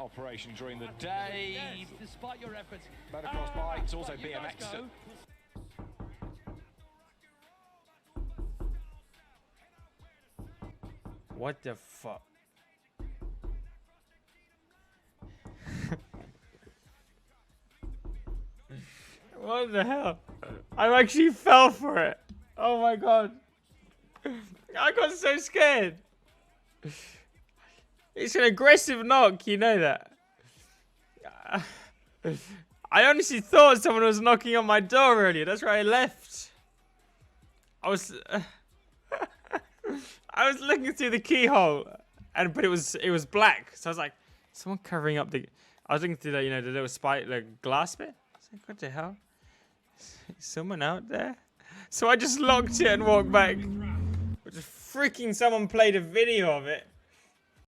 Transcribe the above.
operation during the day. Yes, despite your efforts. Motocross bikes, also BMX. What the fuck? What the hell? I actually fell for it. Oh my god. I got so scared. It's an aggressive knock, you know that. I honestly thought someone was knocking on my door earlier. That's where I left. I was I was looking through the keyhole, but it was black. So I was like, someone covering up the. I was looking through the the little glass bit. I was like, what the hell? Is someone out there? So I just locked it and walked back. But just freaking someone played a video of it.